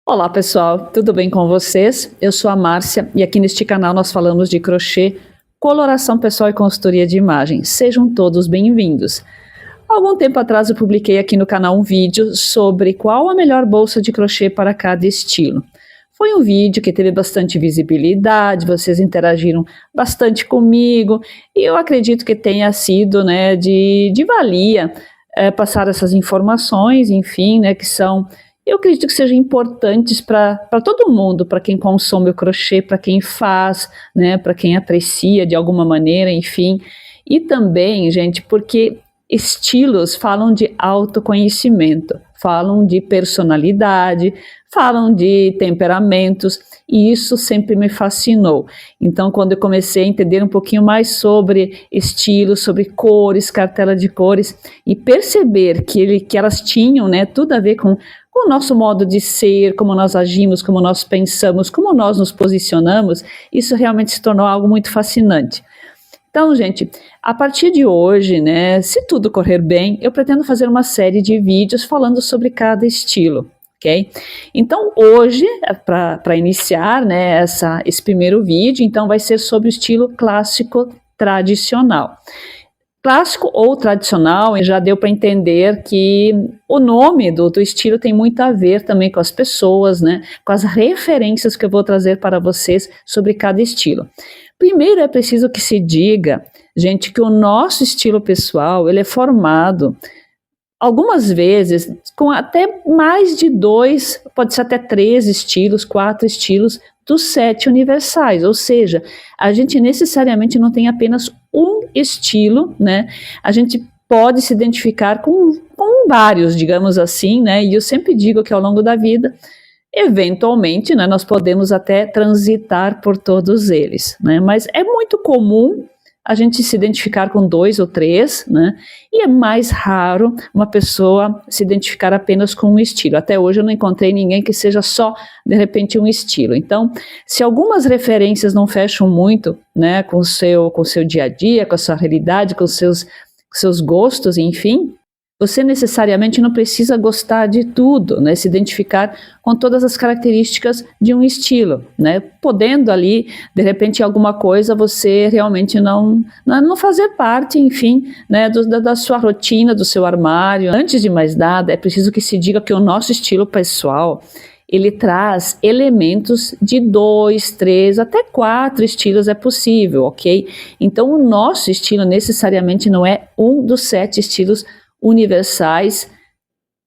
Olá pessoal, tudo bem com vocês? Eu sou a Márcia e aqui neste canal nós falamos de crochê, coloração pessoal e consultoria de imagem. Sejam todos bem-vindos. Algum tempo atrás eu publiquei aqui no canal um vídeo sobre qual a melhor bolsa de crochê para cada estilo. Foi um vídeo que teve bastante visibilidade, vocês interagiram bastante comigo e eu acredito que tenha sido de valia passar essas informações, enfim, que são... Eu acredito que sejam importantes para todo mundo, para quem consome o crochê, para quem faz, para quem aprecia de alguma maneira, enfim. E também, gente, porque estilos falam de autoconhecimento, falam de personalidade, falam de temperamentos, e isso sempre me fascinou. Então, quando eu comecei a entender um pouquinho mais sobre estilos, sobre cores, cartela de cores, e perceber que elas tinham tudo a ver com o nosso modo de ser, como nós agimos, como nós pensamos, como nós nos posicionamos, isso realmente se tornou algo muito fascinante. Então, gente, a partir de hoje, se tudo correr bem, eu pretendo fazer uma série de vídeos falando sobre cada estilo, ok? Então, hoje, para iniciar esse primeiro vídeo, então vai ser sobre o estilo clássico tradicional. Clássico ou tradicional, já deu para entender que o nome do estilo tem muito a ver também com as pessoas, com as referências que eu vou trazer para vocês sobre cada estilo. Primeiro é preciso que se diga, gente, que o nosso estilo pessoal, ele é formado algumas vezes com até mais de 2, pode ser até 3 estilos, 4 estilos dos 7 universais, ou seja, a gente necessariamente não tem apenas um estilo, a gente pode se identificar com vários, digamos assim, e eu sempre digo que ao longo da vida, eventualmente, nós podemos até transitar por todos eles, mas é muito comum a gente se identificar com 2 ou 3, e é mais raro uma pessoa se identificar apenas com um estilo. Até hoje eu não encontrei ninguém que seja só, de repente, um estilo. Então, se algumas referências não fecham muito, com o seu dia a dia, com a sua realidade, com os seus gostos, enfim, você necessariamente não precisa gostar de tudo, se identificar com todas as características de um estilo, podendo ali, de repente, alguma coisa você realmente não fazer parte, enfim, da sua rotina, do seu armário. Antes de mais nada, é preciso que se diga que o nosso estilo pessoal, ele traz elementos de 2, 3, até 4 estilos é possível, ok? Então, o nosso estilo necessariamente não é um dos 7 estilos universais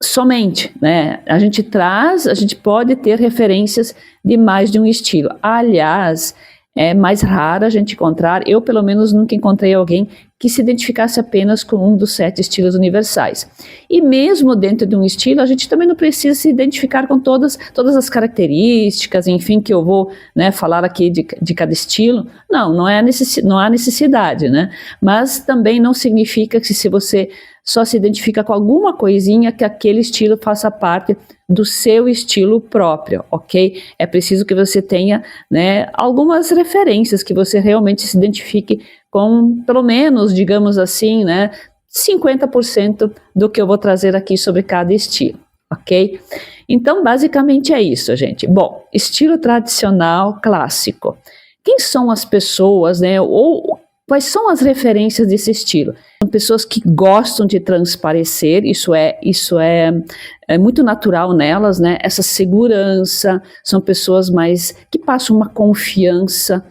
somente, a gente pode ter referências de mais de um estilo. Aliás, é mais raro a gente encontrar, eu pelo menos nunca encontrei alguém que se identificasse apenas com um dos 7 estilos universais. E mesmo dentro de um estilo, a gente também não precisa se identificar com todas as características, enfim, que eu vou falar aqui de cada estilo. Não há necessidade, mas também não significa que se você só se identifica com alguma coisinha que aquele estilo faça parte do seu estilo próprio, ok? É preciso que você tenha algumas referências, que você realmente se identifique com, pelo menos, digamos assim, 50% do que eu vou trazer aqui sobre cada estilo, ok? Então, basicamente é isso, gente. Bom, estilo tradicional clássico. Quem são as pessoas, ou quais são as referências desse estilo? São pessoas que gostam de transparecer, isso é muito natural nelas, essa segurança, são pessoas que passam uma confiança,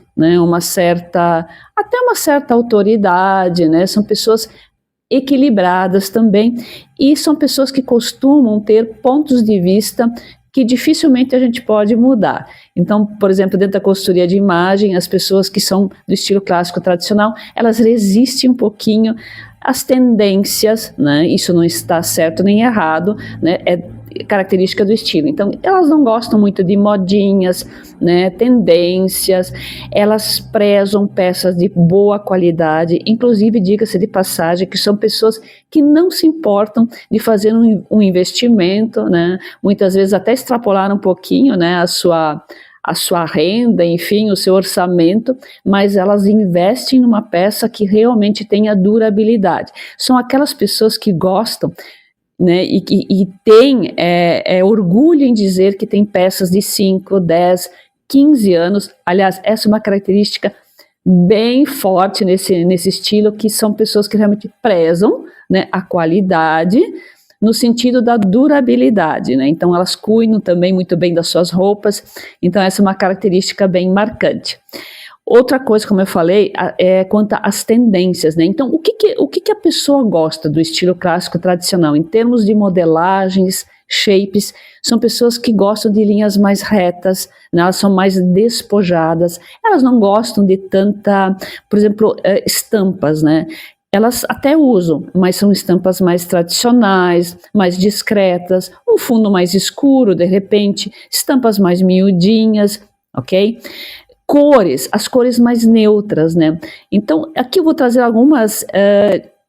até uma certa autoridade, são pessoas equilibradas também, e são pessoas que costumam ter pontos de vista que dificilmente a gente pode mudar. Então, por exemplo, dentro da consultoria de imagem, as pessoas que são do estilo clássico tradicional, elas resistem um pouquinho às tendências, isso não está certo nem errado, é característica do estilo. Então, elas não gostam muito de modinhas, tendências, elas prezam peças de boa qualidade, inclusive, diga-se de passagem, que são pessoas que não se importam de fazer um investimento, muitas vezes até extrapolar um pouquinho, a sua renda, enfim, o seu orçamento, mas elas investem numa peça que realmente tenha durabilidade. São aquelas pessoas que gostam né, e tem orgulho em dizer que tem peças de 5, 10, 15 anos. Aliás, essa é uma característica bem forte nesse estilo, que são pessoas que realmente prezam, né, a qualidade, no sentido da durabilidade, né? Então elas cuidam também muito bem das suas roupas, então essa é uma característica bem marcante. Outra coisa, como eu falei, é quanto às tendências, né? Então, o que a pessoa gosta do estilo clássico tradicional? Em termos de modelagens, shapes, são pessoas que gostam de linhas mais retas, né? Elas são mais despojadas, elas não gostam de tanta, por exemplo, estampas, né? Elas até usam, mas são estampas mais tradicionais, mais discretas, um fundo mais escuro, de repente, estampas mais miudinhas, ok? Cores, as cores mais neutras, né? Então, aqui eu vou trazer algumas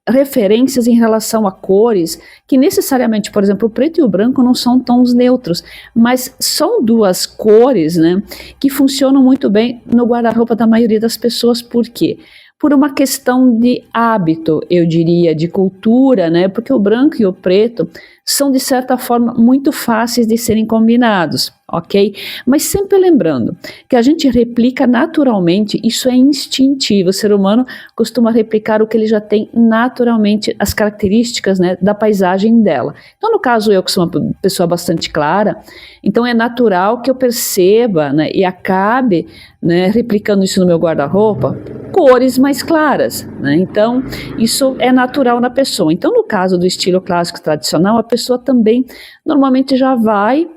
referências em relação a cores, que necessariamente, por exemplo, o preto e o branco não são tons neutros, mas são duas cores, né, que funcionam muito bem no guarda-roupa da maioria das pessoas. Por quê? Por uma questão de hábito, eu diria, de cultura, né? Porque o branco e o preto são, de certa forma, muito fáceis de serem combinados, ok? Mas sempre lembrando que a gente replica naturalmente, isso é instintivo, o ser humano costuma replicar o que ele já tem naturalmente, as características, né, da paisagem dela. Então, no caso, eu que sou uma pessoa bastante clara, então é natural que eu perceba, né, e acabe, né, replicando isso no meu guarda-roupa, cores mais claras, né? Então isso é natural na pessoa. Então, no caso do estilo clássico tradicional, a pessoa também normalmente já vai,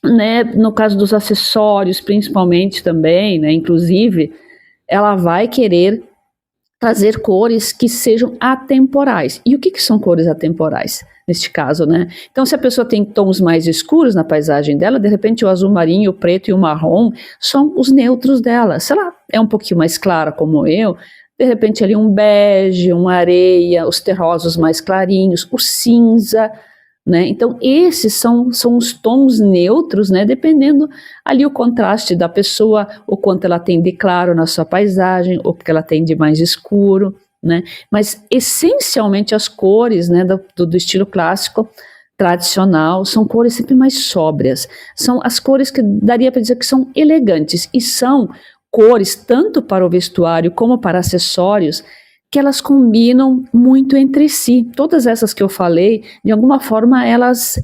né, no caso dos acessórios principalmente também, né, inclusive, ela vai querer trazer cores que sejam atemporais. E o que são cores atemporais? Neste caso, né? Então, se a pessoa tem tons mais escuros na paisagem dela, de repente o azul marinho, o preto e o marrom são os neutros dela. Se ela é um pouquinho mais clara como eu, de repente ali um bege, uma areia, os terrosos mais clarinhos, o cinza, né? Então, esses são os tons neutros, né? Dependendo ali o contraste da pessoa, o quanto ela tem de claro na sua paisagem, o que ela tem de mais escuro, né? Mas essencialmente as cores, né, do estilo clássico tradicional são cores sempre mais sóbrias, são as cores que daria para dizer que são elegantes, e são cores tanto para o vestuário como para acessórios que elas combinam muito entre si. Todas essas que eu falei, de alguma forma elas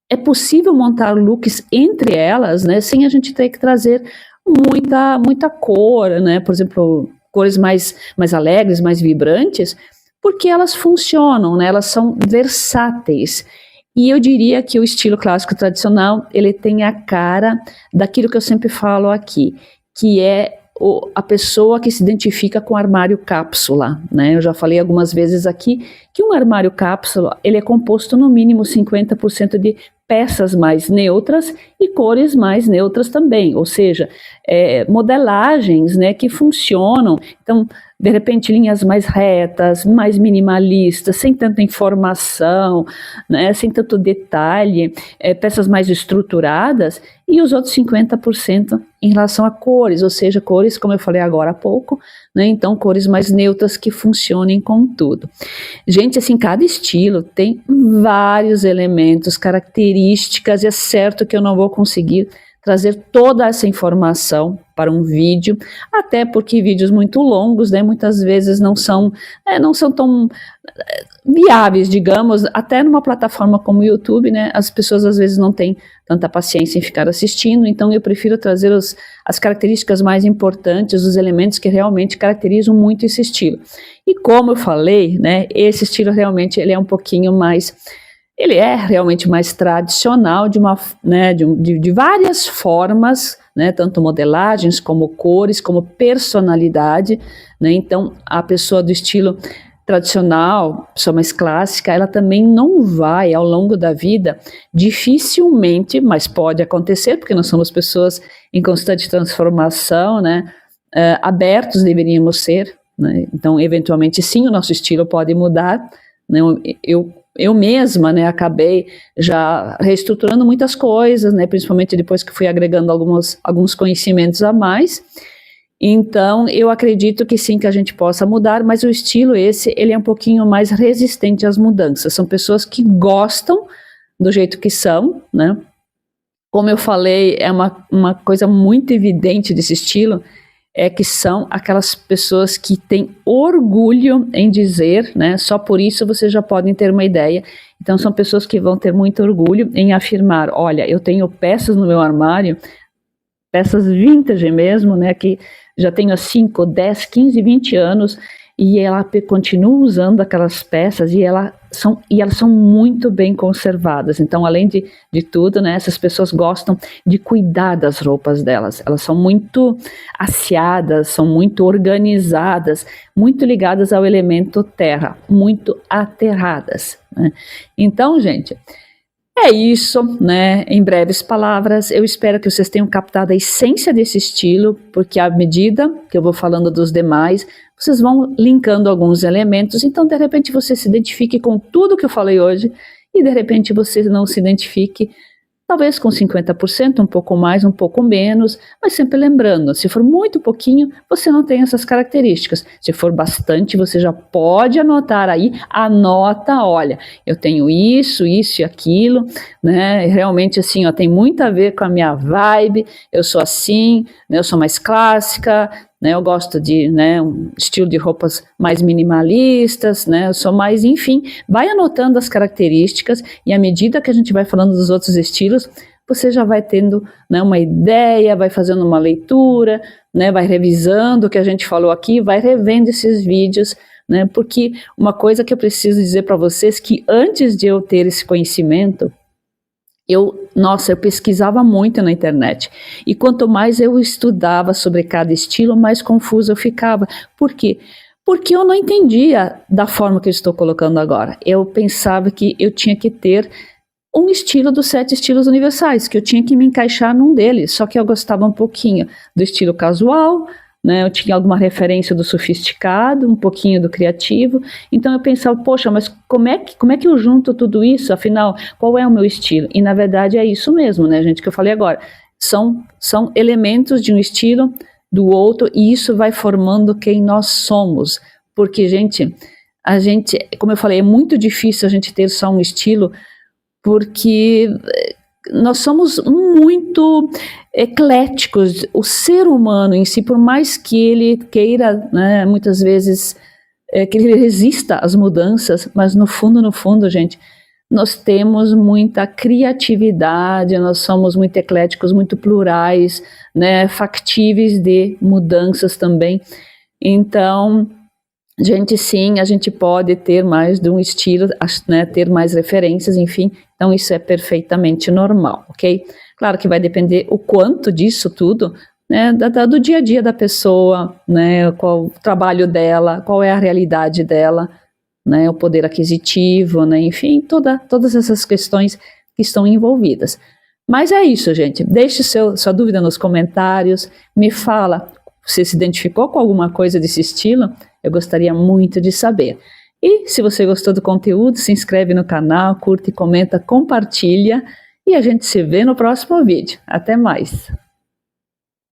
é possível montar looks entre elas, né, sem a gente ter que trazer muita cor, né? Por exemplo, cores mais alegres, mais vibrantes, porque elas funcionam, né? Elas são versáteis. E eu diria que o estilo clássico tradicional, ele tem a cara daquilo que eu sempre falo aqui, que é a pessoa que se identifica com o armário cápsula, né? Eu já falei algumas vezes aqui que um armário cápsula, ele é composto no mínimo 50% de peças mais neutras e cores mais neutras também, ou seja, modelagens, né, que funcionam. Então, de repente, linhas mais retas, mais minimalistas, sem tanta informação, né, sem tanto detalhe, peças mais estruturadas, e os outros 50% em relação a cores, ou seja, cores, como eu falei agora há pouco, né, então cores mais neutras que funcionem com tudo. Gente, assim, cada estilo tem vários elementos, características, e é certo que eu não vou conseguir trazer toda essa informação para um vídeo, até porque vídeos muito longos, né, muitas vezes não são tão viáveis, digamos, até numa plataforma como o YouTube, né, as pessoas às vezes não têm tanta paciência em ficar assistindo, então eu prefiro trazer as características mais importantes, os elementos que realmente caracterizam muito esse estilo. E como eu falei, né, esse estilo realmente ele é um pouquinho mais... Ele é realmente mais tradicional de várias formas, né, tanto modelagens como cores, como personalidade, né, então a pessoa do estilo tradicional, pessoa mais clássica, ela também não vai ao longo da vida, dificilmente, mas pode acontecer, porque nós somos pessoas em constante transformação, né, abertos deveríamos ser, né, então eventualmente sim, o nosso estilo pode mudar, né, eu mesma, né, acabei já reestruturando muitas coisas, né, principalmente depois que fui agregando alguns conhecimentos a mais, Então, eu acredito que sim, que a gente possa mudar, mas o estilo ele é um pouquinho mais resistente às mudanças. São pessoas que gostam do jeito que são, né? Como eu falei, é uma coisa muito evidente desse estilo, é que são aquelas pessoas que têm orgulho em dizer, né? Só por isso vocês já podem ter uma ideia. Então, são pessoas que vão ter muito orgulho em afirmar, olha, eu tenho peças no meu armário, peças vintage mesmo, né, que já tenho há 5, 10, 15, 20 anos, e ela continua usando aquelas peças e elas são muito bem conservadas. Então, além de tudo, né, essas pessoas gostam de cuidar das roupas delas. Elas são muito aseadas, são muito organizadas, muito ligadas ao elemento terra, muito aterradas, né? Então, gente, é isso, né? Em breves palavras, eu espero que vocês tenham captado a essência desse estilo, porque à medida que eu vou falando dos demais, vocês vão linkando alguns elementos, então de repente você se identifique com tudo que eu falei hoje e de repente você não se identifique, talvez com 50%, um pouco mais, um pouco menos, mas sempre lembrando, se for muito pouquinho, você não tem essas características. Se for bastante, você já pode anotar aí, anota, olha, eu tenho isso e aquilo, né? Realmente assim, ó, tem muito a ver com a minha vibe, eu sou assim, né? Eu sou mais clássica, né, eu gosto de, né, um estilo de roupas mais minimalistas, né, eu sou mais, enfim, vai anotando as características e à medida que a gente vai falando dos outros estilos, você já vai tendo, né, uma ideia, vai fazendo uma leitura, né, vai revisando o que a gente falou aqui, vai revendo esses vídeos, né, porque uma coisa que eu preciso dizer para vocês que antes de eu ter esse conhecimento, eu pesquisava muito na internet, e quanto mais eu estudava sobre cada estilo, mais confusa eu ficava. Por quê? Porque eu não entendia da forma que eu estou colocando agora. Eu pensava que eu tinha que ter um estilo dos 7 estilos universais, que eu tinha que me encaixar num deles, só que eu gostava um pouquinho do estilo casual, né, eu tinha alguma referência do sofisticado, um pouquinho do criativo, então eu pensava, poxa, mas como é que eu junto tudo isso? Afinal, qual é o meu estilo? E na verdade é isso mesmo, né, gente, que eu falei agora, são elementos de um estilo, do outro, e isso vai formando quem nós somos, porque, gente, como eu falei, é muito difícil a gente ter só um estilo, porque nós somos muito ecléticos. O ser humano em si, por mais que ele queira, né, muitas vezes, que ele resista às mudanças, mas no fundo, gente, nós temos muita criatividade, nós somos muito ecléticos, muito plurais, né, factíveis de mudanças também. Então, gente, sim, a gente pode ter mais de um estilo, né, ter mais referências, enfim, então isso é perfeitamente normal, ok? Claro que vai depender o quanto disso tudo, né, do dia a dia da pessoa, né, qual o trabalho dela, qual é a realidade dela, né, o poder aquisitivo, né, enfim, todas essas questões que estão envolvidas. Mas é isso, gente, deixe sua dúvida nos comentários, me fala, você se identificou com alguma coisa desse estilo? Eu gostaria muito de saber. E se você gostou do conteúdo, se inscreve no canal, curte, comenta, compartilha e a gente se vê no próximo vídeo. Até mais!